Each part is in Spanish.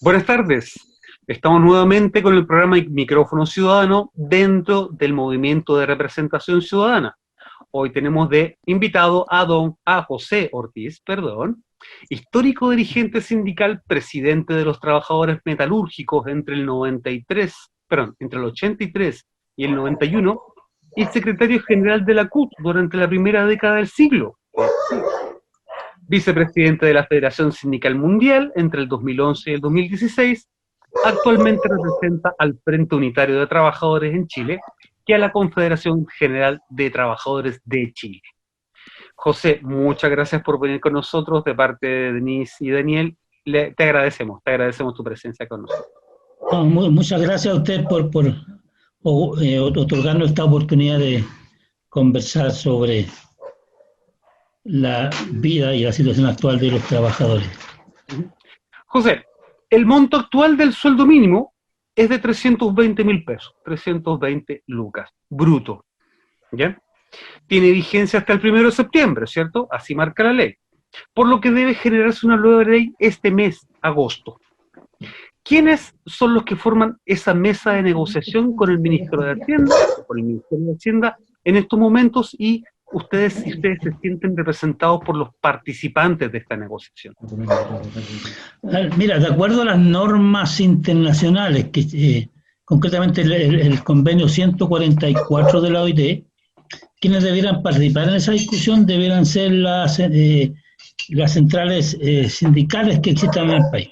Buenas tardes. Estamos nuevamente con el programa Micrófono Ciudadano dentro del movimiento de representación ciudadana. Hoy tenemos de invitado a José Ortiz, histórico dirigente sindical, presidente de los trabajadores metalúrgicos entre el 83 y el 91, y secretario general de la CUT durante la primera década del siglo. Vicepresidente de la Federación Sindical Mundial entre el 2011 y el 2016, actualmente representa al Frente Unitario de Trabajadores en Chile y a la Confederación General de Trabajadores de Chile. José, muchas gracias por venir con nosotros de parte de Denise y Daniel. Te agradecemos tu presencia con nosotros. Muchas gracias a usted por otorgarnos esta oportunidad de conversar sobre la vida y la situación actual de los trabajadores. José, el monto actual del sueldo mínimo es de 320.000 pesos, 320 lucas, bruto, ¿ya? Tiene vigencia hasta el 1 de septiembre, ¿cierto? Así marca la ley. Por lo que debe generarse una nueva ley este mes, agosto. ¿Quiénes son los que forman esa mesa de negociación con el ministro de Hacienda, con el Ministerio de Hacienda en estos momentos, y ustedes se sienten representados por los participantes de esta negociación? Mira, de acuerdo a las normas internacionales, que concretamente el convenio 144 de la OIT, quienes debieran participar en esa discusión debieran ser las centrales sindicales que existan en el país.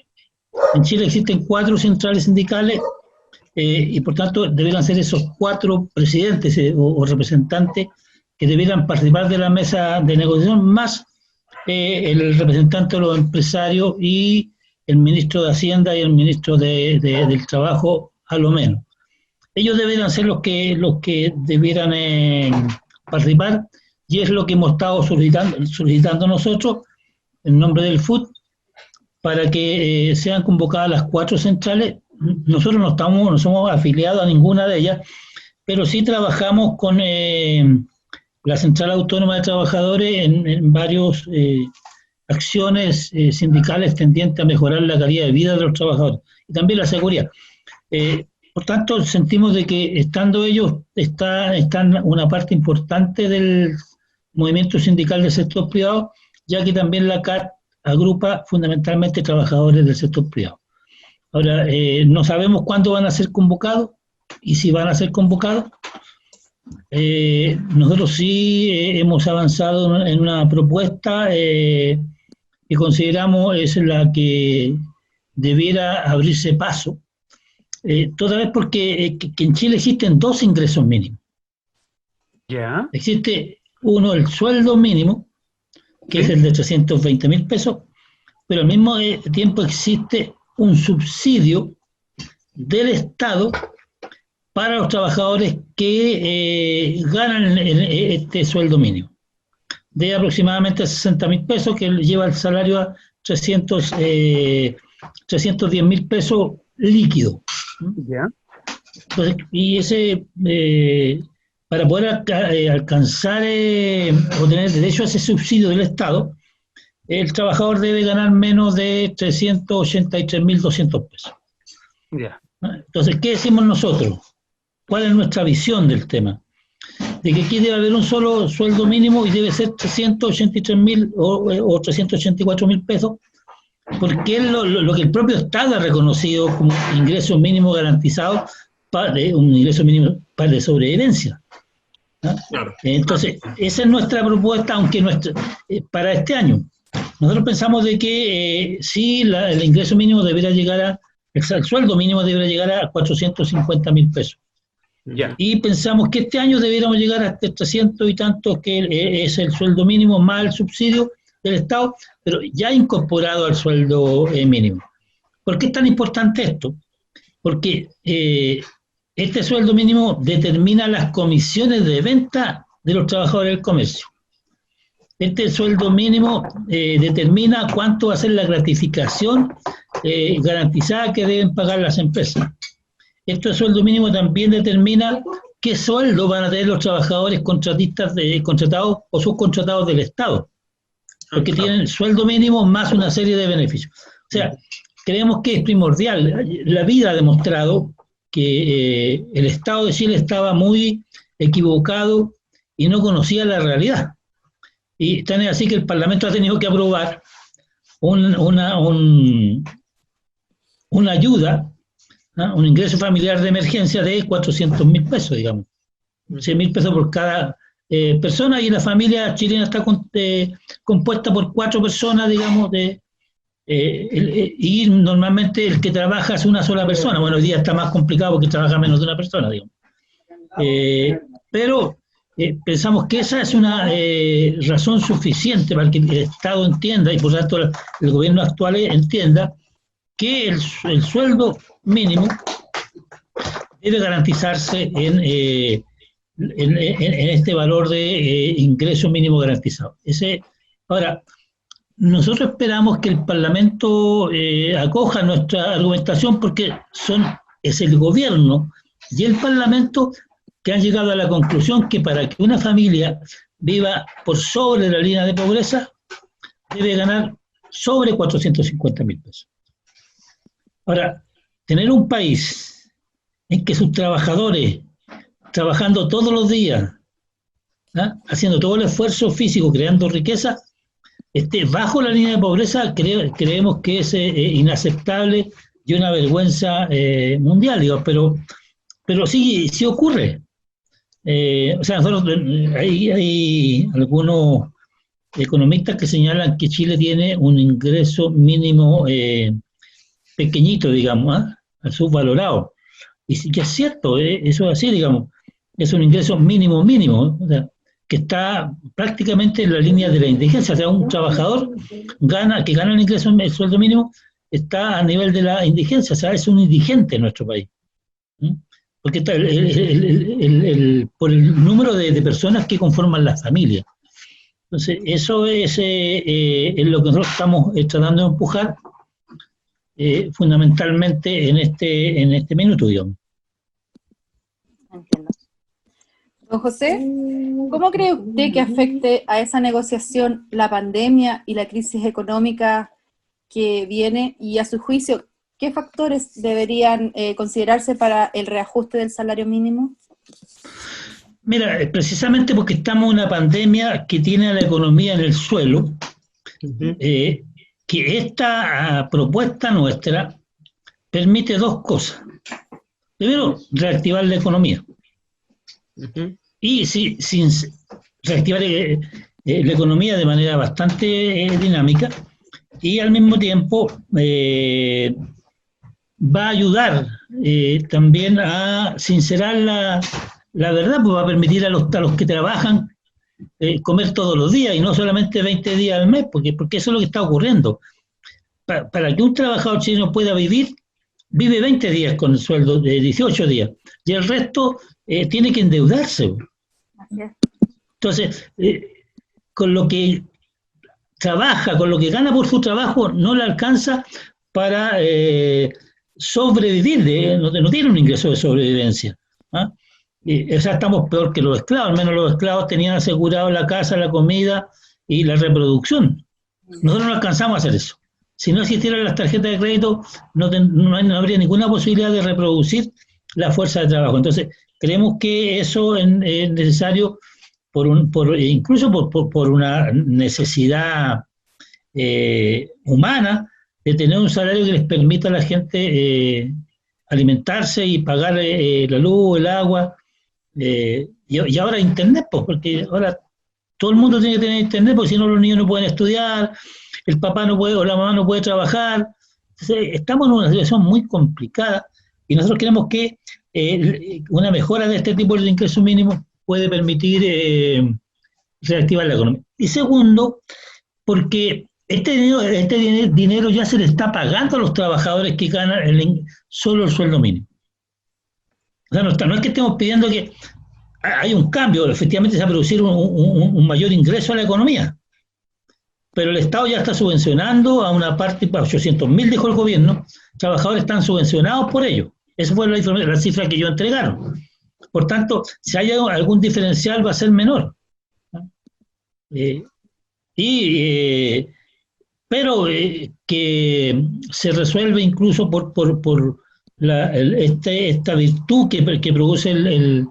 En Chile existen 4 centrales sindicales y por tanto debieran ser esos 4 presidentes o representantes que debieran participar de la mesa de negociación, más el representante de los empresarios y el ministro de Hacienda y el ministro del Trabajo, a lo menos. Ellos deberían ser los que debieran participar, y es lo que hemos estado solicitando nosotros en nombre del FUT, para que sean convocadas las 4 centrales. Nosotros no somos afiliados a ninguna de ellas, pero sí trabajamos con la Central Autónoma de Trabajadores en varias acciones sindicales tendientes a mejorar la calidad de vida de los trabajadores y también la seguridad. Por tanto, sentimos de que estando ellos están una parte importante del movimiento sindical del sector privado, ya que también la CAT agrupa fundamentalmente trabajadores del sector privado. Ahora, no sabemos cuándo van a ser convocados y si van a ser convocados. Nosotros sí hemos avanzado en una propuesta que consideramos es la que debiera abrirse paso, toda vez porque que en Chile existen 2 ingresos mínimos. ¿Ya? Existe uno, el sueldo mínimo, que es el de 320.000 pesos, pero al mismo tiempo existe un subsidio del Estado para los trabajadores que ganan este sueldo mínimo, de aproximadamente 60.000 pesos, que lleva el salario a 310.000 pesos líquido. ¿Ya? Entonces, y ese, para poder alcanzar o tener derecho a ese subsidio del Estado, el trabajador debe ganar menos de 383.200 pesos. ¿Ya? Entonces, ¿qué decimos nosotros? ¿Cuál es nuestra visión del tema? De que aquí debe haber un solo sueldo mínimo y debe ser 383.000 o 384.000 pesos, porque es lo que el propio Estado ha reconocido como ingreso mínimo garantizado, un ingreso mínimo de sobrevivencia. ¿No? Claro. Entonces, esa es nuestra propuesta, aunque para este año. Nosotros pensamos de que sí, el ingreso mínimo debería llegar el sueldo mínimo debería llegar a 450.000 pesos. Yeah. Y pensamos que este año debiéramos llegar hasta 300 y tantos, que es el sueldo mínimo más el subsidio del Estado, pero ya incorporado al sueldo mínimo. ¿Por qué es tan importante esto? Porque este sueldo mínimo determina las comisiones de venta de los trabajadores del comercio. Este sueldo mínimo determina cuánto va a ser la gratificación garantizada que deben pagar las empresas. Este sueldo mínimo también determina qué sueldo van a tener los trabajadores contratados o subcontratados del Estado, porque tienen sueldo mínimo más una serie de beneficios. O sea, creemos que es primordial. La vida ha demostrado que el Estado de Chile estaba muy equivocado y no conocía la realidad. Y tan es así que el Parlamento ha tenido que aprobar una ayuda, ¿no? Un ingreso familiar de emergencia de 400.000 pesos, digamos. 100.000 pesos por cada persona, y la familia chilena está compuesta por 4 personas, digamos, y normalmente el que trabaja es una sola persona. Bueno, hoy día está más complicado porque trabaja menos de una persona, digamos. Pero pensamos que esa es una razón suficiente para que el Estado entienda, y por tanto el gobierno actual entienda, que el sueldo mínimo debe garantizarse en este valor de ingreso mínimo garantizado. Ahora, nosotros esperamos que el Parlamento acoja nuestra argumentación, porque es el gobierno y el Parlamento que han llegado a la conclusión que para que una familia viva por sobre la línea de pobreza debe ganar sobre 450.000 pesos. Ahora, tener un país en que sus trabajadores, trabajando todos los días, ¿ah?, haciendo todo el esfuerzo físico, creando riqueza, esté bajo la línea de pobreza, creemos que es inaceptable y una vergüenza mundial, digo, pero sí ocurre. O sea, hay algunos economistas que señalan que Chile tiene un ingreso mínimo pequeñito, digamos, ¿eh?, subvalorado. Y sí que es cierto, eso es así, digamos, es un ingreso mínimo, o sea, que está prácticamente en la línea de la indigencia. O sea, un trabajador que gana el sueldo mínimo, está a nivel de la indigencia, o sea, es un indigente en nuestro país. ¿Mm? Porque está por el número de personas que conforman la familia. Entonces, eso es lo que nosotros estamos tratando de empujar fundamentalmente en este minuto, digamos. Entiendo. Don José, ¿cómo cree usted que afecte a esa negociación la pandemia y la crisis económica que viene? Y a su juicio, ¿qué factores deberían considerarse para el reajuste del salario mínimo? Mira, precisamente porque estamos en una pandemia que tiene a la economía en el suelo, que esta propuesta nuestra permite 2 cosas. Primero, reactivar la economía. Y sin reactivar la economía de manera bastante dinámica, y al mismo tiempo va a ayudar también a sincerar la verdad, pues va a permitir a los que trabajan comer todos los días y no solamente 20 días al mes, porque eso es lo que está ocurriendo. Para que un trabajador chileno pueda vive 20 días con el sueldo de 18 días, y el resto tiene que endeudarse. Entonces, con lo que trabaja, con lo que gana por su trabajo, no le alcanza para sobrevivir, no tiene un ingreso de sobrevivencia. ¿Ah? O sea, estamos peor que los esclavos. Al menos los esclavos tenían asegurado la casa, la comida y la reproducción. Nosotros no alcanzamos a hacer eso. Si no existieran las tarjetas de crédito, no habría ninguna posibilidad de reproducir la fuerza de trabajo. Entonces, creemos que eso es necesario incluso por una necesidad humana de tener un salario que les permita a la gente alimentarse y pagar la luz, el agua, y ahora internet, pues, porque ahora todo el mundo tiene que tener internet, porque si no los niños no pueden estudiar, el papá no puede o la mamá no puede trabajar. Entonces, estamos en una situación muy complicada, y nosotros creemos que una mejora de este tipo de ingreso mínimo puede permitir reactivar la economía. Y segundo, porque este dinero ya se le está pagando a los trabajadores que ganan solo el sueldo mínimo. O sea, no es que estemos pidiendo que hay un cambio, efectivamente se va a producir un mayor ingreso a la economía, pero el Estado ya está subvencionando a una parte, para 800.000, dijo el gobierno, trabajadores están subvencionados por ello. Esa fue la cifra que ellos entregaron. Por tanto, si hay algún diferencial va a ser menor. pero que se resuelve incluso por esta virtud que produce el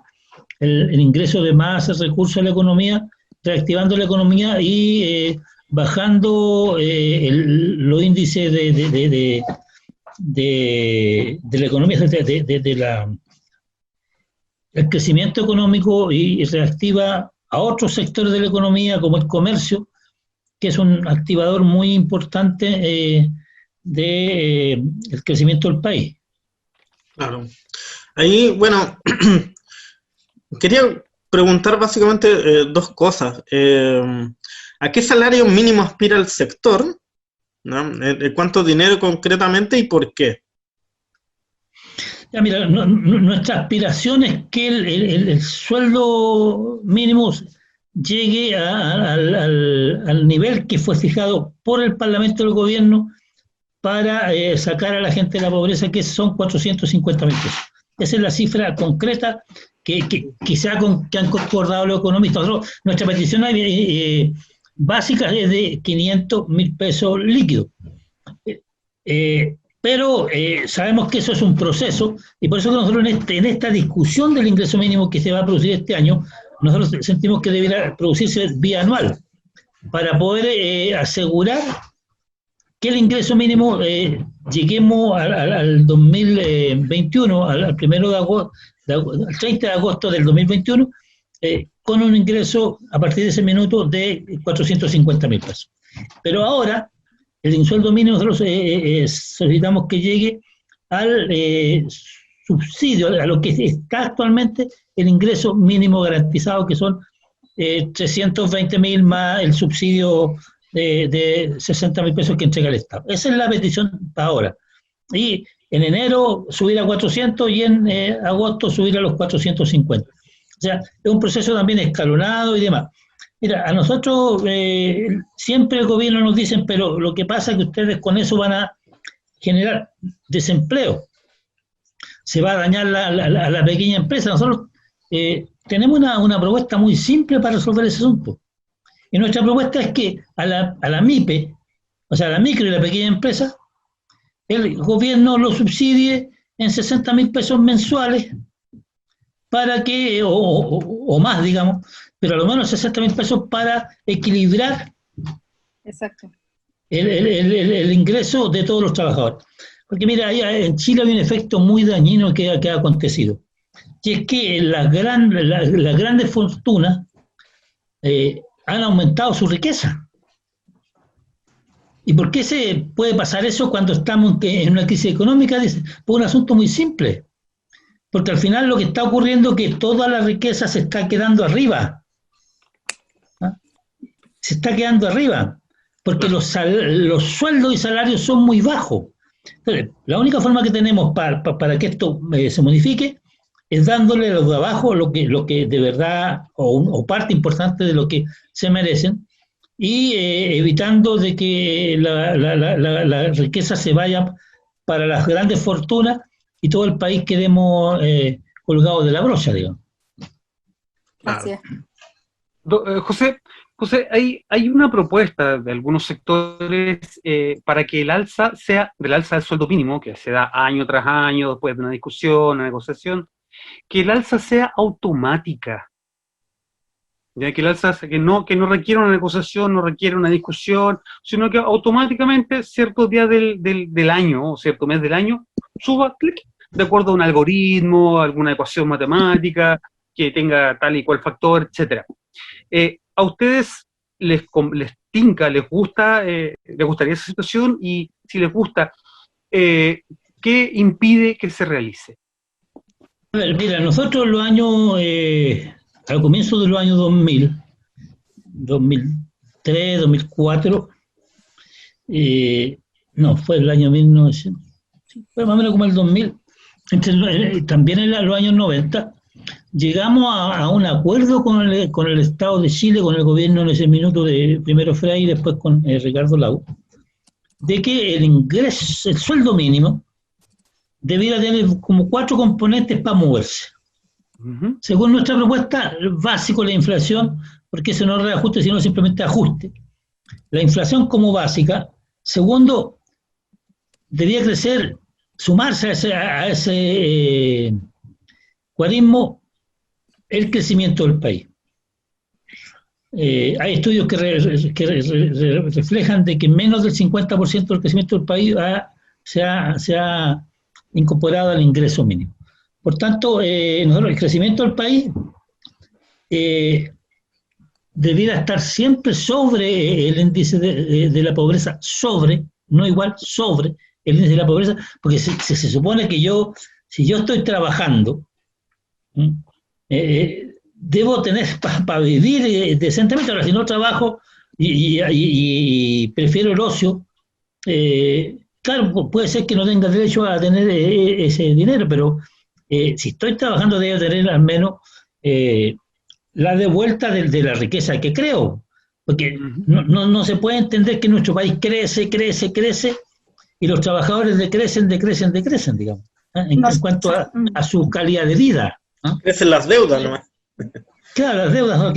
ingreso de más recursos a la economía, reactivando la economía y bajando los índices de la economía, el crecimiento económico, y reactiva a otros sectores de la economía, como el comercio, que es un activador muy importante del crecimiento del país. Claro. Ahí, bueno, quería preguntar básicamente dos cosas. ¿A qué salario mínimo aspira el sector? ¿No? ¿Cuánto dinero concretamente y por qué? Ya, mira, nuestra aspiración es que el sueldo mínimo llegue al nivel que fue fijado por el Parlamento del Gobierno para sacar a la gente de la pobreza, que son 450.000 pesos. Esa es la cifra concreta que han concordado los economistas. Nuestra petición básica es de 500.000 pesos líquidos. Pero sabemos que eso es un proceso, y por eso que nosotros en esta discusión del ingreso mínimo que se va a producir este año, nosotros sentimos que debería producirse vía anual, para poder asegurar que el ingreso mínimo lleguemos al 2021, al 30 de agosto del 2021, con un ingreso a partir de ese minuto de 450.000 pesos. Pero ahora, el sueldo mínimo nosotros solicitamos que llegue al subsidio, a lo que está actualmente el ingreso mínimo garantizado, que son 320.000 más el subsidio de 60.000 pesos que entrega el Estado. Esa es la petición para ahora. Y en enero subir a 400 y en agosto subir a los 450. O sea, es un proceso también escalonado y demás. Mira, a nosotros siempre el gobierno nos dicen, pero lo que pasa es que ustedes con eso van a generar desempleo. Se va a dañar a la pequeña empresa. Nosotros tenemos una propuesta muy simple para resolver ese asunto. Y nuestra propuesta es que a la MIPE, o sea, a la micro y la pequeña empresa, el gobierno lo subsidie en 60.000 pesos mensuales para que, o más, digamos, pero a lo menos 60.000 pesos para equilibrar Exacto. el ingreso de todos los trabajadores. Porque mira, en Chile hay un efecto muy dañino que ha acontecido. Y es que las grandes fortunas han aumentado su riqueza. ¿Y por qué se puede pasar eso cuando estamos en una crisis económica? Por un asunto muy simple. Porque al final lo que está ocurriendo es que toda la riqueza se está quedando arriba. ¿Ah? Se está quedando arriba. Porque los sueldos y salarios son muy bajos. Entonces, la única forma que tenemos para que esto se modifique es dándole a los de abajo lo que de verdad, o parte importante de lo que se merecen, y evitando de que la riqueza se vaya para las grandes fortunas y todo el país quedemos colgados de la brocha, digamos. Gracias. José, hay una propuesta de algunos sectores para que el alza sea del alza del sueldo mínimo, que se da año tras año, después de una discusión, una negociación, que el alza sea automática. Ya que el alza que no requiere una negociación, no requiere una discusión, sino que automáticamente ciertos días del año, o cierto mes del año, suba, clic, de acuerdo a un algoritmo, alguna ecuación matemática, que tenga tal y cual factor, etcétera. ¿A ustedes les tinca, les gustaría esa situación? Y si les gusta, ¿qué impide que se realice? A ver, mira, nosotros los años, al comienzo de los años 2000, 2003, 2004, no, fue el año 1900, fue más o menos como el 2000, también en los años 90, llegamos a un acuerdo con el Estado de Chile, con el gobierno en ese minuto de primero Frei y después con Ricardo Lagos, de que el sueldo mínimo debiera tener como 4 componentes para moverse. Uh-huh. Según nuestra propuesta, básico la inflación, porque eso no es reajuste, sino simplemente ajuste. La inflación como básica, Segundo, debía crecer, sumarse a ese cuadrismo el crecimiento del país. Hay estudios que reflejan de que menos del 50% del crecimiento del país se ha incorporado al ingreso mínimo. Por tanto, el crecimiento del país debiera estar siempre sobre el índice de la pobreza, no igual, sobre el índice de la pobreza, porque se supone que si yo estoy trabajando, debo tener para vivir decentemente. Ahora, si no trabajo y prefiero el ocio, claro, puede ser que no tenga derecho a tener ese dinero, pero si estoy trabajando debo tener al menos la devuelta de la riqueza que creo, porque no se puede entender que nuestro país crece y los trabajadores decrecen, digamos, en cuanto a su calidad de vida. Crecen las deudas, ¿no? Claro, las deudas. ¿No?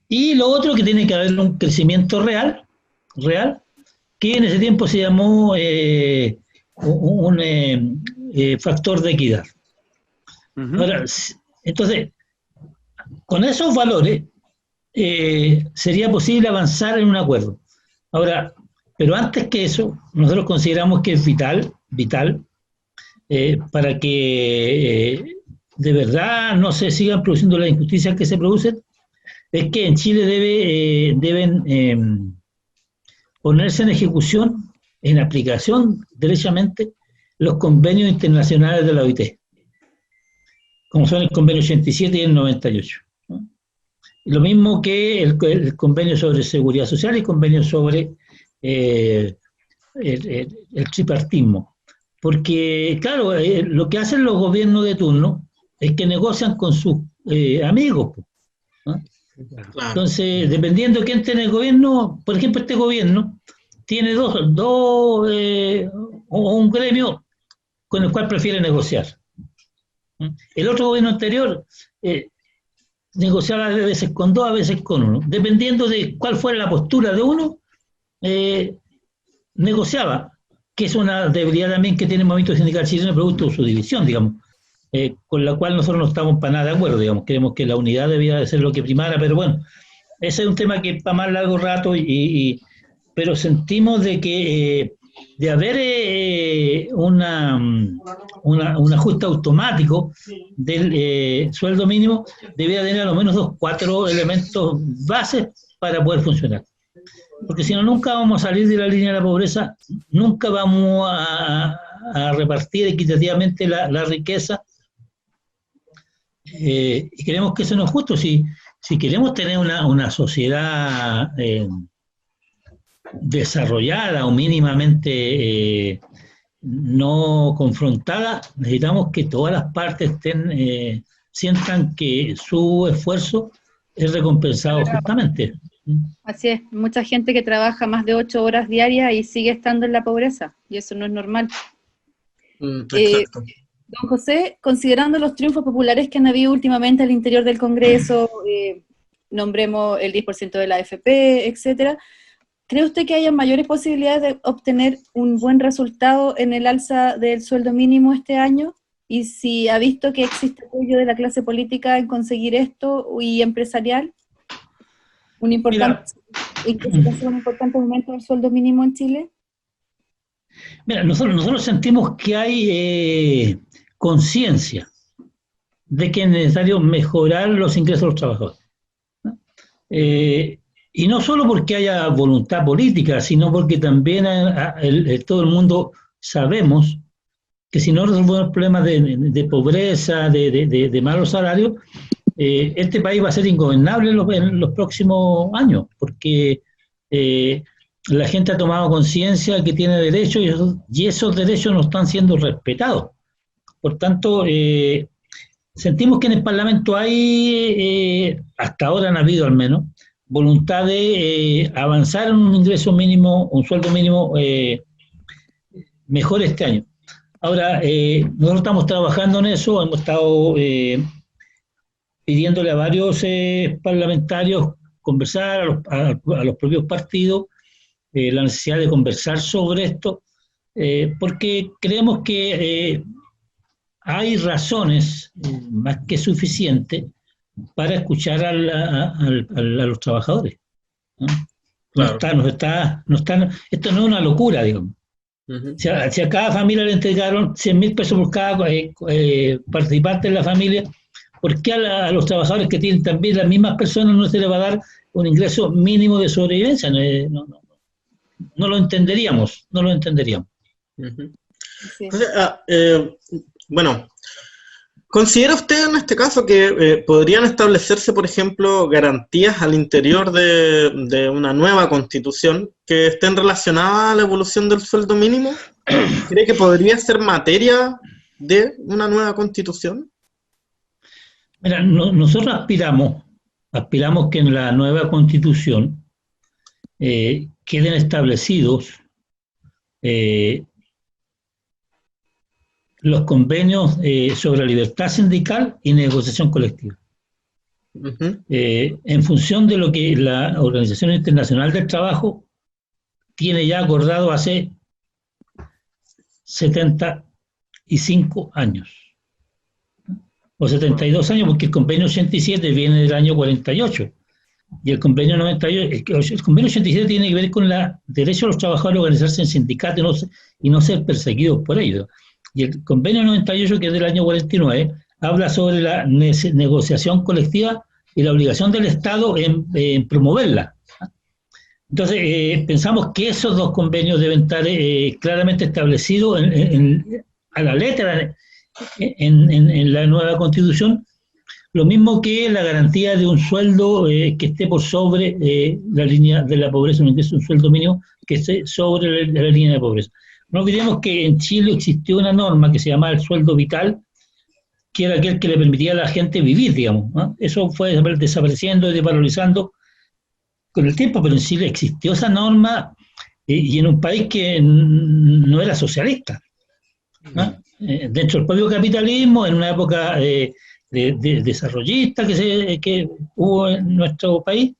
Y lo otro, que tiene que haber un crecimiento real, que en ese tiempo se llamó un factor de equidad. Ahora, entonces, con esos valores sería posible avanzar en un acuerdo. Ahora, pero antes que eso, nosotros consideramos que es vital para que de verdad no se sigan produciendo las injusticias que se producen, es que en Chile deben ponerse en ejecución, en aplicación derechamente, los convenios internacionales de la OIT, como son el convenio 87 y el 98. ¿No? Lo mismo que el convenio sobre seguridad social y el convenio sobre el tripartismo. Porque, claro, lo que hacen los gobiernos de turno es que negocian con sus amigos. ¿No? Claro. Entonces, dependiendo de quién tiene el gobierno, por ejemplo, este gobierno tiene o un gremio con el cual prefiere negociar. El otro gobierno anterior negociaba a veces con dos, a veces con uno. Dependiendo de cuál fuera la postura de uno, negociaba, que es una debilidad también que tiene el movimiento sindical chileno producto de su división, digamos. Con la cual nosotros no estamos para nada de acuerdo, digamos, creemos que la unidad debía de ser lo que primara, pero bueno, ese es un tema que para más largo rato, pero sentimos de que de haber un ajuste automático del sueldo mínimo, debía tener a lo menos 4 elementos bases para poder funcionar. Porque si no, nunca vamos a salir de la línea de la pobreza, nunca vamos a repartir equitativamente la riqueza. Y creemos que eso no es justo. Si queremos tener una sociedad desarrollada o mínimamente no confrontada, necesitamos que todas las partes sientan que su esfuerzo es recompensado justamente. Así es, mucha gente que trabaja más de 8 horas diarias y sigue estando en la pobreza, y eso no es normal. Exacto. Don José, considerando los triunfos populares que han habido últimamente al interior del Congreso, nombremos el 10% de la AFP, etcétera, ¿cree usted que haya mayores posibilidades de obtener un buen resultado en el alza del sueldo mínimo este año? Y si ha visto que existe apoyo de la clase política en conseguir esto y empresarial, un importante aumento del sueldo mínimo en Chile. Mira, nosotros sentimos que hay conciencia de que es necesario mejorar los ingresos de los trabajadores, ¿no? Y no solo porque haya voluntad política, sino porque también todo el mundo sabemos que si no resolvemos problemas de pobreza, de malos salarios, este país va a ser ingobernable en los próximos años, porque la gente ha tomado conciencia que tiene derechos y esos derechos no están siendo respetados. Por tanto, sentimos que en el Parlamento hay, hasta ahora han habido al menos, voluntad de avanzar en un ingreso mínimo, un sueldo mínimo mejor este año. Ahora, nosotros estamos trabajando en eso, hemos estado pidiéndole a varios parlamentarios conversar, a los propios partidos, la necesidad de conversar sobre esto, porque creemos que hay razones más que suficientes para escuchar a los trabajadores, ¿no? Claro. Esto no es una locura, digamos. Ujú. Si a cada familia le entregaron 100.000 pesos por cada participante en la familia, ¿por qué a los trabajadores que tienen también las mismas personas no se les va a dar un ingreso mínimo de sobrevivencia? No lo entenderíamos, no lo entenderíamos. Ujú. Sí. Entonces, bueno, ¿considera usted en este caso que podrían establecerse, por ejemplo, garantías al interior de una nueva constitución que estén relacionadas a la evolución del sueldo mínimo? ¿Cree que podría ser materia de una nueva constitución? Mira, nosotros aspiramos que en la nueva constitución queden establecidos los convenios sobre libertad sindical y negociación colectiva. Ujú. En función de lo que la Organización Internacional del Trabajo tiene ya acordado hace 75 años, o 72 años, porque el convenio 87 viene del año 48, y el convenio 98, el convenio 87 tiene que ver con el derecho de los trabajadores a organizarse en sindicatos y no ser perseguidos por ello. Y el convenio 98, que es del año 49, habla sobre la negociación colectiva y la obligación del Estado en promoverla. Entonces, pensamos que esos dos convenios deben estar claramente establecidos a la letra en la nueva Constitución, lo mismo que la garantía de un sueldo que esté por sobre la línea de la pobreza, un sueldo mínimo que esté sobre la línea de pobreza. No olvidemos que en Chile existió una norma que se llamaba el sueldo vital, que era aquel que le permitía a la gente vivir, digamos, ¿no? Eso fue desapareciendo y desvalorizando con el tiempo, pero en Chile existió esa norma y en un país que no era socialista, ¿no? Dentro del propio capitalismo, en una época desarrollista que hubo en nuestro país,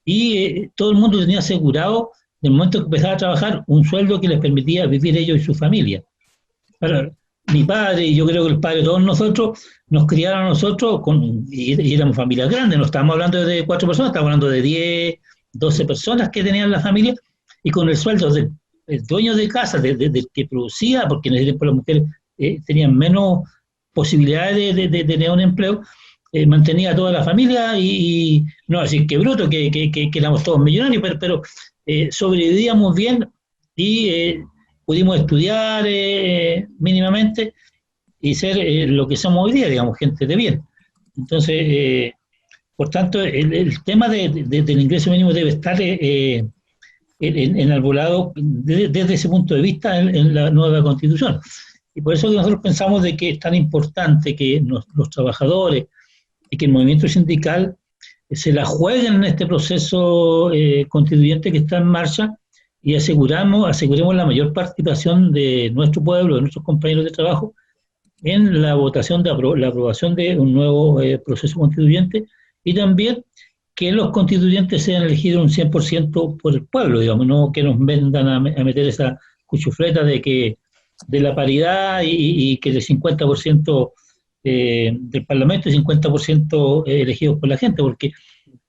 y todo el mundo tenía asegurado, del momento que empezaba a trabajar, un sueldo que les permitía vivir ellos y su familia. Ahora, mi padre, y yo creo que el padre de todos nosotros, nos criaron a nosotros, y éramos familias grandes, no estábamos hablando de 4 personas, estábamos hablando de 10, 12 personas que tenían la familia, y con el sueldo del dueño de casa, del que producía, porque en ese tiempo las mujeres tenían menos posibilidades de tener un empleo, mantenía a toda la familia, y no decir que bruto, que éramos todos millonarios, pero sobrevivíamos bien y pudimos estudiar mínimamente y ser lo que somos hoy día, digamos, gente de bien. Entonces, por tanto, el tema del ingreso mínimo debe estar enarbolado desde ese punto de vista en la nueva Constitución. Y por eso nosotros pensamos de que es tan importante que los trabajadores y que el movimiento sindical se la jueguen en este proceso constituyente que está en marcha, y aseguremos la mayor participación de nuestro pueblo, de nuestros compañeros de trabajo, en la votación la aprobación de un nuevo proceso constituyente, y también que los constituyentes sean elegidos un 100% por el pueblo, digamos, no que nos vendan a meter esa cuchufleta de la paridad y que el 50% del Parlamento y 50% elegidos por la gente, porque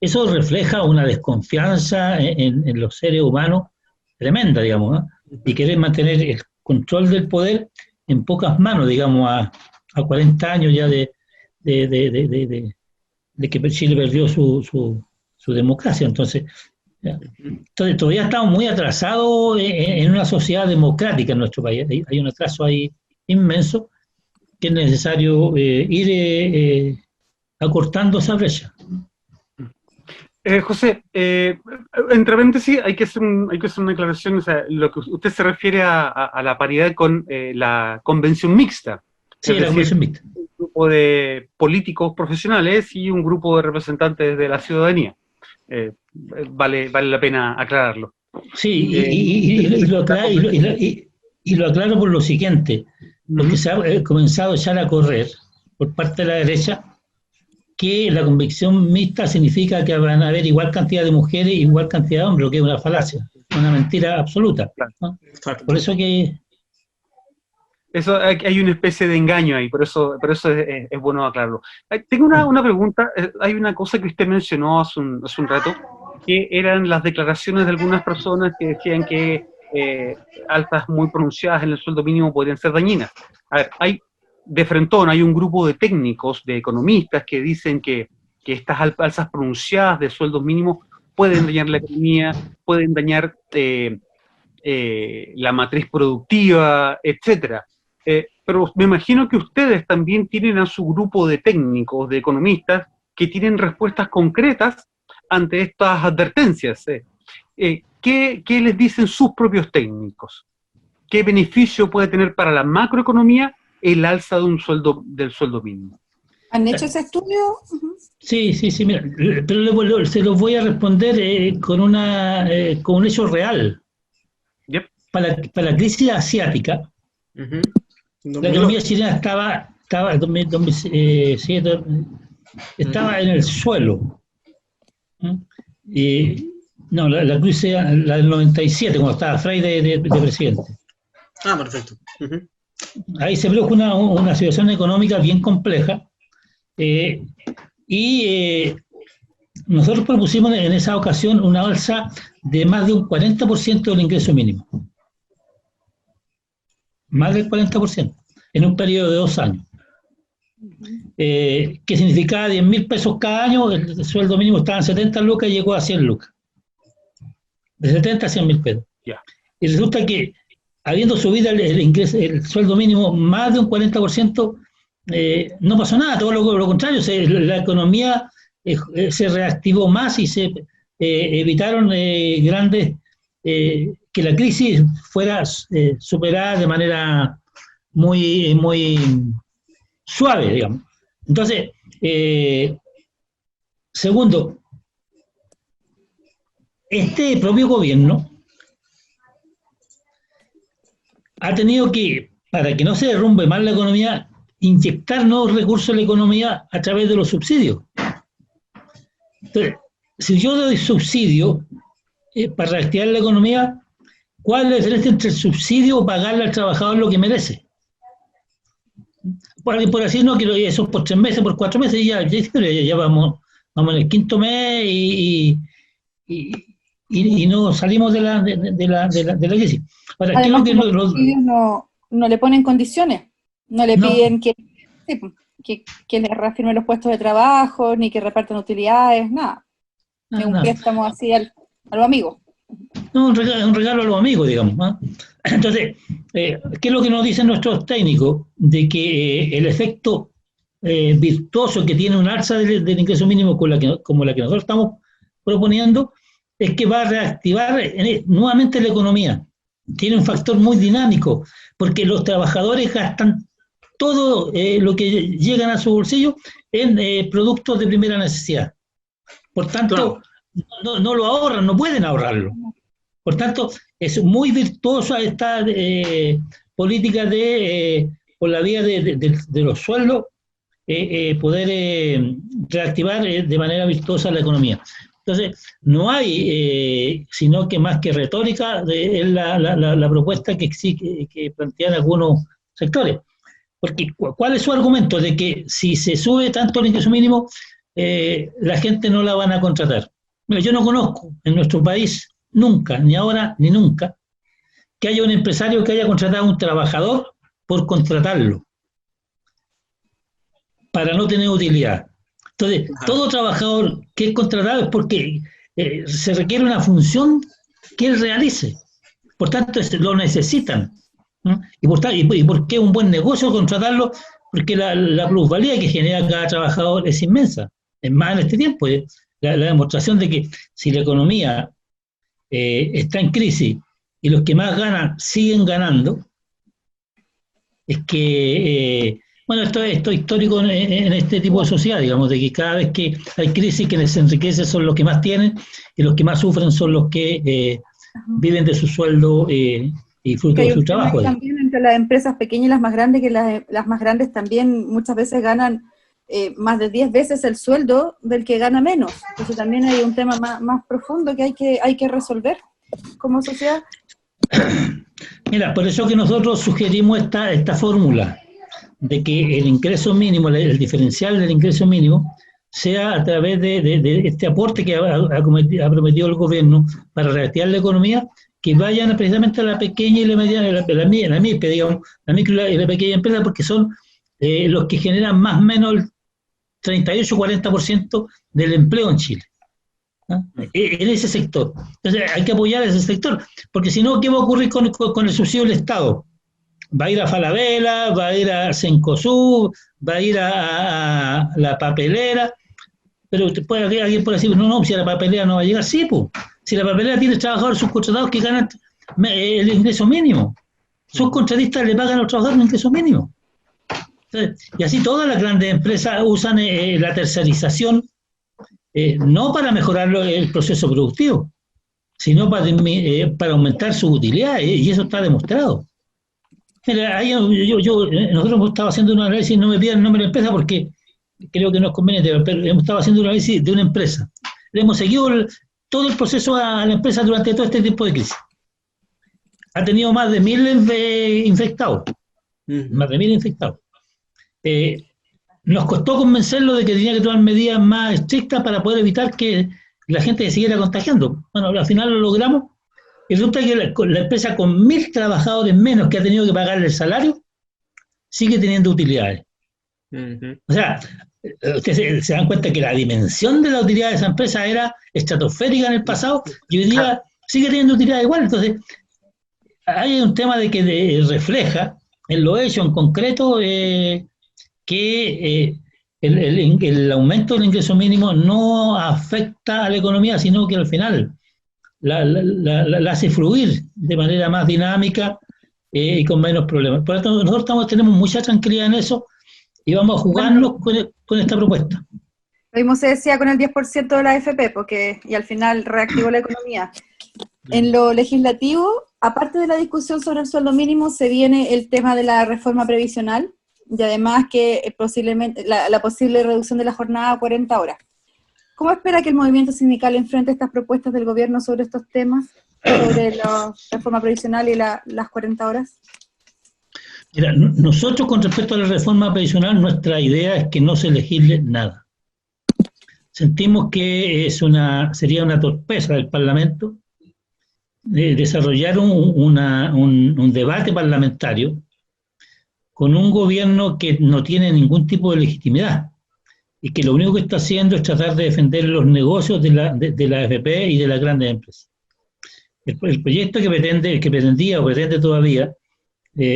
eso refleja una desconfianza en los seres humanos tremenda, digamos, ¿no? Y querer mantener el control del poder en pocas manos, digamos, a 40 años ya de que Chile perdió su democracia. Entonces, todavía estamos muy atrasados en una sociedad democrática en nuestro país. Hay un atraso ahí inmenso que es necesario ir acortando esa brecha. José, entre paréntesis hay que hacer una aclaración. O sea, lo que usted se refiere a la paridad con la convención mixta. Sí, la convención mixta. Un grupo de políticos profesionales y un grupo de representantes de la ciudadanía. Vale la pena aclararlo. Sí, y lo aclaro por lo siguiente, porque se ha comenzado a echar a correr por parte de la derecha que la convicción mixta significa que van a haber igual cantidad de mujeres y igual cantidad de hombres, lo que es una falacia, una mentira absoluta, ¿no? Por eso que... Eso, hay una especie de engaño ahí, por eso es bueno aclararlo. Tengo una pregunta, hay una cosa que usted mencionó hace un rato, que eran las declaraciones de algunas personas que decían que altas muy pronunciadas en el sueldo mínimo podrían ser dañinas. A ver, de frentón hay un grupo de técnicos, de economistas, que dicen que estas alzas pronunciadas de sueldos mínimos pueden dañar la economía, pueden dañar la matriz productiva, etcétera. Pero me imagino que ustedes también tienen a su grupo de técnicos, de economistas, que tienen respuestas concretas ante estas advertencias. ¿Qué les dicen sus propios técnicos? ¿Qué beneficio puede tener para la macroeconomía el alza del sueldo mínimo? ¿Han hecho ese estudio? Sí, mira, pero se los voy a responder con un hecho real. Yep. Para la crisis asiática, la economía chilena estaba en 2007, estaba en el suelo. No, la crisis era la del 97, cuando estaba Frei de presidente. Ah, perfecto. Ahí se produjo una situación económica bien compleja, y nosotros propusimos en esa ocasión una alza de más de un 40% del ingreso mínimo. Más del 40%, en un periodo de 2 años. Que significaba 10.000 pesos cada año, el sueldo mínimo estaba en 70 lucas y llegó a 100 lucas. De 70 a 100.000 pesos. Yeah. Y resulta que, habiendo subido el sueldo mínimo más de un 40%, no pasó nada, todo lo contrario, la economía se reactivó más y se evitaron que la crisis fuera superada de manera muy, muy suave, digamos. Entonces, segundo, este propio gobierno ha tenido que, para que no se derrumbe más la economía, inyectar nuevos recursos en la economía a través de los subsidios. Entonces, si yo doy subsidio para reactivar la economía, ¿cuál es la diferencia entre el subsidio o pagarle al trabajador lo que merece? Por así no quiero eso por 3 meses, por 4 meses, ya vamos en el 5.º mes y no salimos de la crisis. Ahora, Además, ¿qué es lo que los no le ponen condiciones, no le piden que le reafirmen los puestos de trabajo, ni que repartan utilidades, nada. Es un préstamo así a los amigos. No, un regalo a los amigos, digamos, ¿no? Entonces, ¿qué es lo que nos dicen nuestros técnicos? De que el efecto virtuoso que tiene un alza del ingreso mínimo como la que nosotros estamos proponiendo, es que va a reactivar nuevamente la economía. Tiene un factor muy dinámico, porque los trabajadores gastan todo lo que llegan a su bolsillo en productos de primera necesidad. Por tanto, no lo ahorran, no pueden ahorrarlo. Por tanto, es muy virtuosa esta política por la vía de los sueldos, poder reactivar de manera virtuosa la economía. Entonces, no hay, sino que más que retórica, es la propuesta que plantean algunos sectores. Porque, ¿cuál es su argumento? De que si se sube tanto el ingreso mínimo, la gente no la van a contratar. Mira, yo no conozco en nuestro país nunca, ni ahora ni nunca, que haya un empresario que haya contratado a un trabajador por contratarlo, para no tener utilidad. Entonces, todo trabajador que es contratado es porque se requiere una función que él realice. Por tanto, lo necesitan. ¿No? Y por qué es un buen negocio contratarlo, porque la plusvalía que genera cada trabajador es inmensa. Es más en este tiempo. La demostración de que si la economía está en crisis y los que más ganan siguen ganando, es que, esto es histórico en este tipo de sociedad, digamos, de que cada vez que hay crisis, quienes se enriquecen son los que más tienen y los que más sufren son los que viven de su sueldo y fruto de su trabajo. También entre las empresas pequeñas y las más grandes, que las más grandes también muchas veces ganan más de 10 veces el sueldo del que gana menos. Entonces también hay un tema más profundo que hay que resolver como sociedad. Mira, por eso que nosotros sugerimos esta fórmula de que el ingreso mínimo, el diferencial del ingreso mínimo, sea a través de este aporte que ha prometido el gobierno para reactivar la economía, que vayan precisamente a la pequeña y la mediana, la MIPE, digamos, la micro y la pequeña empresa, porque son los que generan más o menos el 38-40% del empleo en Chile, ¿no? En ese sector. Entonces hay que apoyar a ese sector, porque si no, ¿qué va a ocurrir con el subsidio del Estado? Va a ir a Falabella, va a ir a Cencosud, va a ir a la papelera, pero alguien puede decir, no, si a la papelera no va a llegar, sí, pues. Si la papelera tiene trabajadores subcontratados que ganan el ingreso mínimo, sus contratistas le pagan a los trabajadores el ingreso mínimo. Entonces, y así todas las grandes empresas usan la tercerización, no para mejorar el proceso productivo, sino para aumentar sus utilidades, y eso está demostrado. Mira, nosotros hemos estado haciendo un análisis, no me pidan el nombre de la empresa porque creo que no es conveniente, pero hemos estado haciendo un análisis de una empresa. Le hemos seguido todo el proceso a la empresa durante todo este tiempo de crisis. Ha tenido más de 1.000 infectados. Más de 1.000 infectados. Nos costó convencerlo de que tenía que tomar medidas más estrictas para poder evitar que la gente se siguiera contagiando. Bueno, al final lo logramos. Y resulta que la empresa con 1.000 trabajadores menos que ha tenido que pagarle el salario, sigue teniendo utilidades. O sea, ustedes se dan cuenta que la dimensión de la utilidad de esa empresa era estratosférica en el pasado y hoy día sigue teniendo utilidad igual. Entonces, hay un tema de que refleja en lo hecho en concreto que el aumento del ingreso mínimo no afecta a la economía, sino que al final la hace fluir de manera más dinámica y con menos problemas. Por lo tanto, nosotros tenemos mucha tranquilidad en eso y vamos a jugarnos con esta propuesta. Lo mismo se decía con el 10% de la AFP, y al final reactivó la economía. En lo legislativo, aparte de la discusión sobre el sueldo mínimo, se viene el tema de la reforma previsional y además que posiblemente la posible reducción de la jornada a 40 horas. ¿Cómo espera que el movimiento sindical enfrente estas propuestas del gobierno sobre estos temas, sobre la reforma previsional y las 40 horas? Mira, nosotros con respecto a la reforma previsional, nuestra idea es que no se legisle nada. Sentimos que sería una torpeza del Parlamento desarrollar un debate parlamentario con un gobierno que no tiene ningún tipo de legitimidad y que lo único que está haciendo es tratar de defender los negocios de la AFP y de las grandes empresas. El proyecto que pretendía o pretende todavía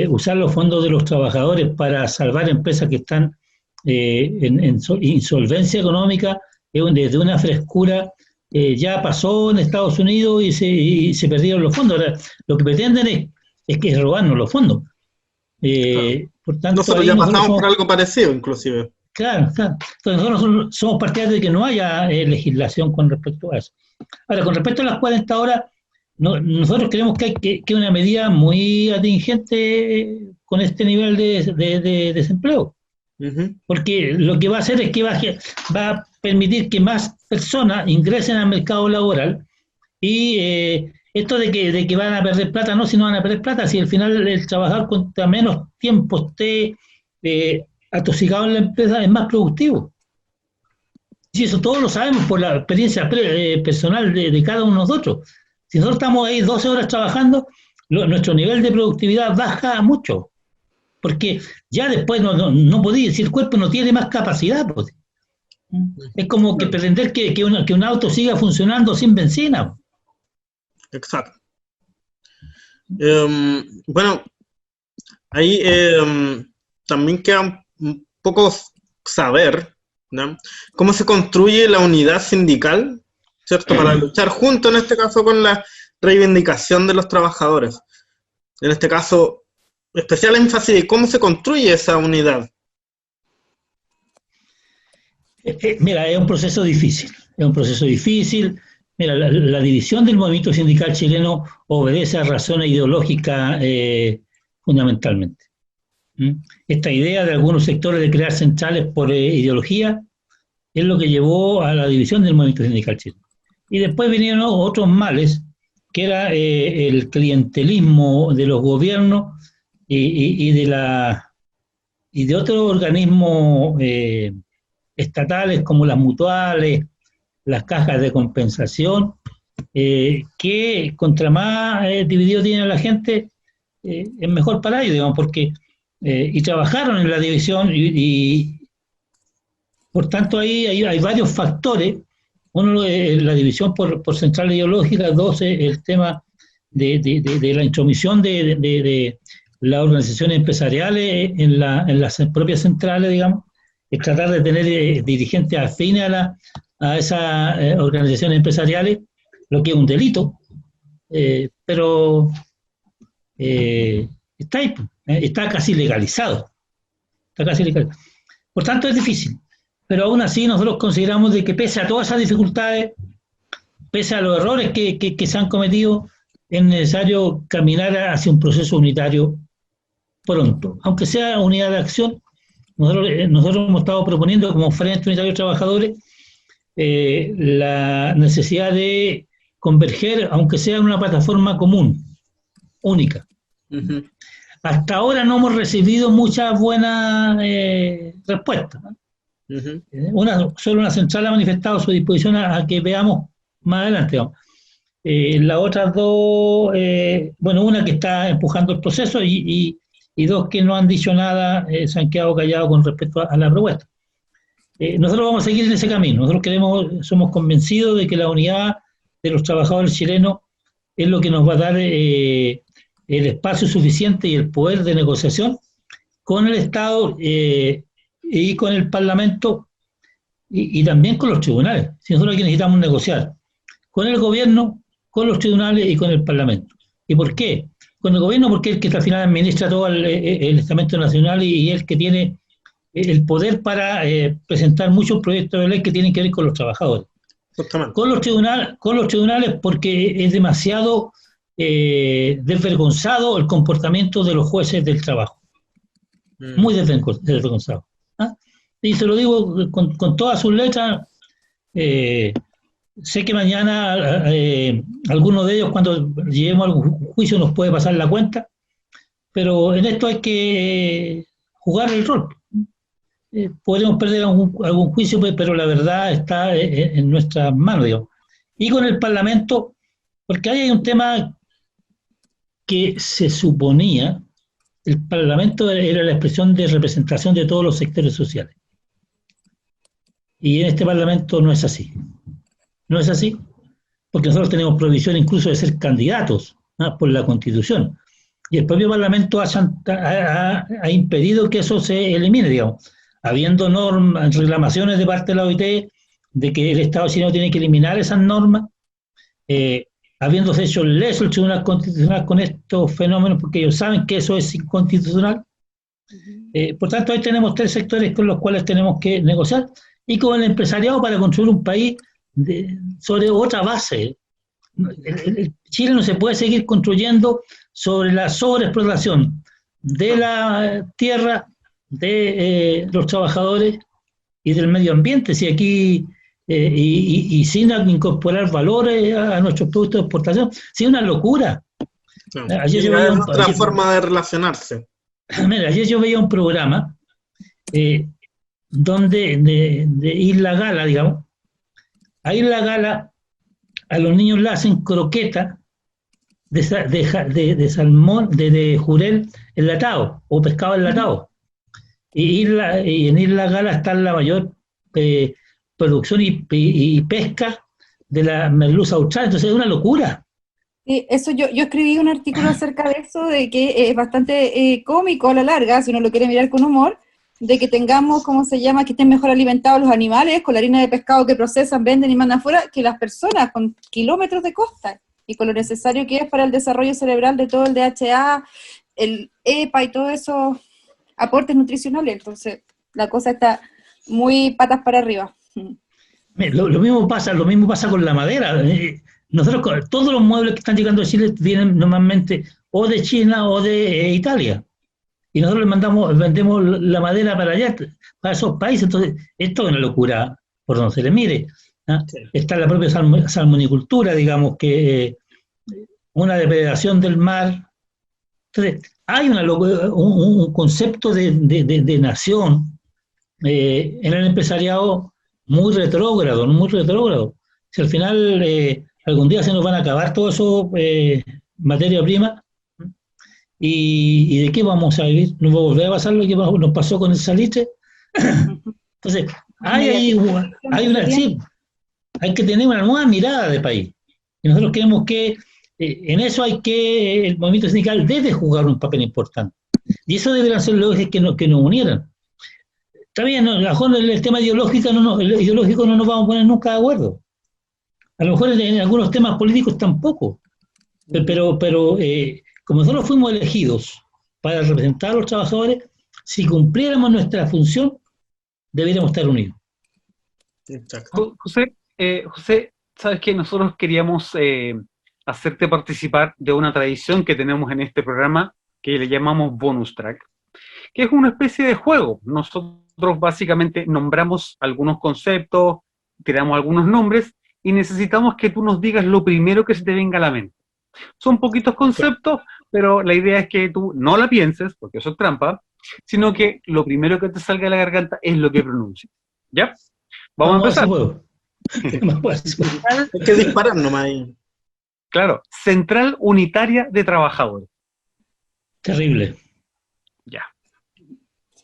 usar los fondos de los trabajadores para salvar empresas que están en insolvencia económica desde una frescura. Ya pasó en Estados Unidos y se perdieron los fondos. Ahora, lo que pretenden es que robarnos los fondos. Claro. Por tanto, nosotros ya pasamos por algo parecido, inclusive. Claro. Entonces nosotros somos partidarios de que no haya legislación con respecto a eso. Ahora, con respecto a las 40 horas, nosotros creemos que hay una medida muy atingente con este nivel de desempleo. Porque lo que va a hacer es que va a permitir que más personas ingresen al mercado laboral y esto de que van a perder plata, no, si no van a perder plata, si al final el trabajador contra menos tiempo esté atosigado en la empresa es más productivo. Y eso todos lo sabemos por la experiencia personal de cada uno de nosotros. Si nosotros estamos ahí 12 horas trabajando, nuestro nivel de productividad baja mucho. Porque ya después no podía, si el cuerpo no tiene más capacidad, pues. Es como que pretender que un auto siga funcionando sin benzina. Exacto. Bueno, ahí también queda un poco saber, ¿no?, cómo se construye la unidad sindical, ¿cierto?, para luchar juntos, en este caso, con la reivindicación de los trabajadores. En este caso, especial énfasis de cómo se construye esa unidad. Mira, es un proceso difícil. Mira, la división del movimiento sindical chileno obedece a razones ideológicas fundamentalmente. Esta idea de algunos sectores de crear centrales por ideología es lo que llevó a la división del movimiento sindical chileno. Y después vinieron otros males, que era el clientelismo de los gobiernos y de otros organismos estatales como las mutuales, las cajas de compensación, que contra más dividido tiene la gente, es mejor para ellos, digamos, porque y trabajaron en la división y por tanto ahí hay varios factores. Uno es la división por central ideológica, dos es el tema de la intromisión de las organizaciones empresariales en las propias centrales, digamos, es tratar de tener dirigentes afines a esas organizaciones empresariales, lo que es un delito, pero está ahí, está casi legalizado. Está casi legalizado. Por tanto, es difícil. Pero aún así nosotros consideramos de que pese a todas esas dificultades, pese a los errores que se han cometido, es necesario caminar hacia un proceso unitario pronto. Aunque sea unidad de acción, nosotros hemos estado proponiendo como Frente Unitario de Trabajadores la necesidad de converger, aunque sea en una plataforma común, única. Uh-huh. Hasta ahora no hemos recibido muchas buenas respuestas, ¿no? Uh-huh. Solo una central ha manifestado su disposición a que veamos más adelante. Las otras dos, bueno, una que está empujando el proceso y dos que no han dicho nada, se han quedado callados con respecto a la propuesta. Nosotros vamos a seguir en ese camino. Nosotros somos convencidos de que la unidad de los trabajadores chilenos es lo que nos va a dar el espacio suficiente y el poder de negociación con el Estado y con el Parlamento y también con los tribunales. Si nosotros aquí necesitamos negociar con el gobierno, con los tribunales y con el Parlamento. ¿Y por qué? Con el gobierno porque es el que al final administra todo el Estamento Nacional y es el que tiene el poder para presentar muchos proyectos de ley que tienen que ver con los trabajadores. Con los tribunales porque es demasiado desvergonzado el comportamiento de los jueces del trabajo. Muy desvergonzado. ¿Ah? Y se lo digo con todas sus letras. Sé que mañana alguno de ellos, cuando lleguemos a algún juicio, nos puede pasar la cuenta, pero en esto hay que jugar el rol. Podemos perder algún juicio, pero la verdad está en nuestras manos, digamos. Y con el Parlamento, porque ahí hay un tema que se suponía, el Parlamento era la expresión de representación de todos los sectores sociales. Y en este Parlamento no es así. No es así, porque nosotros tenemos prohibición incluso de ser candidatos por la Constitución. Y el propio Parlamento ha impedido que eso se elimine, digamos. Habiendo normas, reclamaciones de parte de la OIT de que el Estado chileno tiene que eliminar esas normas, habiéndose hecho leso el Tribunal Constitucional con estos fenómenos, porque ellos saben que eso es inconstitucional. Por tanto, hoy tenemos tres sectores con los cuales tenemos que negociar, y con el empresariado para construir un país sobre otra base. Chile no se puede seguir construyendo sobre la sobreexplotación de la tierra, de los trabajadores y del medio ambiente, si aquí y sin incorporar valores a nuestros productos de exportación, si es una locura. No, ayer yo veía otra forma de relacionarse. Mira, ayer yo veía un programa donde de Isla Gala, digamos, a Isla Gala a los niños le hacen croqueta de salmón, de jurel enlatado o pescado enlatado. Y en Isla Gala está la mayor producción y pesca de la merluza austral, entonces es una locura. Sí, eso yo escribí un artículo acerca de eso, de que es bastante cómico a la larga, si uno lo quiere mirar con humor, de que tengamos, ¿cómo se llama?, que estén mejor alimentados los animales con la harina de pescado que procesan, venden y mandan afuera, que las personas con kilómetros de costa y con lo necesario que es para el desarrollo cerebral de todo el DHA, el EPA y todos esos aportes nutricionales. Entonces, la cosa está muy patas para arriba. Lo mismo pasa con la madera. Nosotros, todos los muebles que están llegando a Chile vienen normalmente o de China o de Italia. y nosotros vendemos la madera para allá, para esos países. Entonces, esto es una locura por donde se le mire. ¿Ah? Sí. Está la propia salmonicultura, digamos, que una depredación del mar. Entonces, hay un concepto de nación en el empresariado muy retrógrado, ¿no? Muy retrógrado. Si al final algún día se nos van a acabar todo eso, materia prima, ¿y de qué vamos a vivir? ¿Nos va a volver a pasar lo que nos pasó con el salitre? Entonces, sí, hay que tener una nueva mirada de país. Y nosotros creemos que en eso el movimiento sindical debe jugar un papel importante. Y eso deberían ser los ejes que nos unieran. Está bien, ¿no? A lo mejor el tema ideológico no nos vamos a poner nunca de acuerdo. A lo mejor en algunos temas políticos tampoco. Pero como nosotros fuimos elegidos para representar a los trabajadores, si cumpliéramos nuestra función, deberíamos estar unidos. Exacto. José, sabes que nosotros queríamos hacerte participar de una tradición que tenemos en este programa que le llamamos Bonus Track, que es una especie de juego. Nosotros básicamente nombramos algunos conceptos, tiramos algunos nombres y necesitamos que tú nos digas lo primero que se te venga a la mente. Son poquitos conceptos, pero la idea es que tú no la pienses, porque eso es trampa, sino que lo primero que te salga de la garganta es lo que pronuncies. ¿Ya? Vamos a empezar. Hay que disparar nomás ahí. Claro, Central Unitaria de Trabajadores. Terrible. Ya.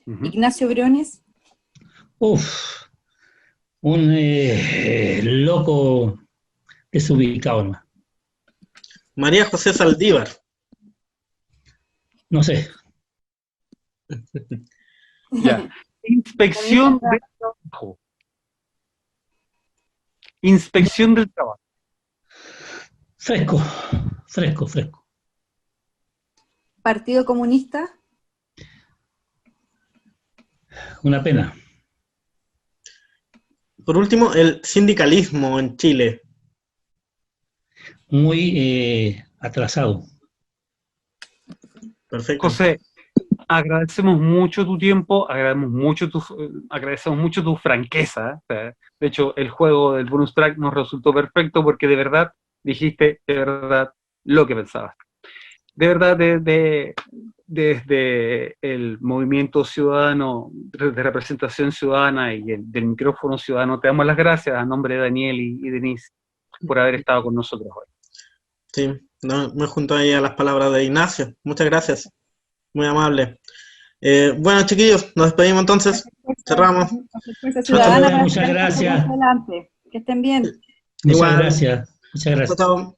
Ignacio Briones. Un loco desubicado, ¿no? María José Saldívar. No sé. Ya. Inspección del trabajo. Inspección del trabajo. Fresco. Partido Comunista. Una pena. Por último, el sindicalismo en Chile. Muy atrasado. Perfecto. José, agradecemos mucho tu tiempo, agradecemos mucho tu franqueza. De hecho, el juego del bonus track nos resultó perfecto porque de verdad dijiste lo que pensabas. De verdad, desde el movimiento ciudadano, de representación ciudadana y del micrófono ciudadano, te damos las gracias a nombre de Daniel y Denise por haber estado con nosotros hoy. Sí, me junto ahí a las palabras de Ignacio. Muchas gracias. Muy amable. Bueno, chiquillos, nos despedimos entonces. Cerramos. Muchas gracias. Que estén bien. Muchas gracias. Chao.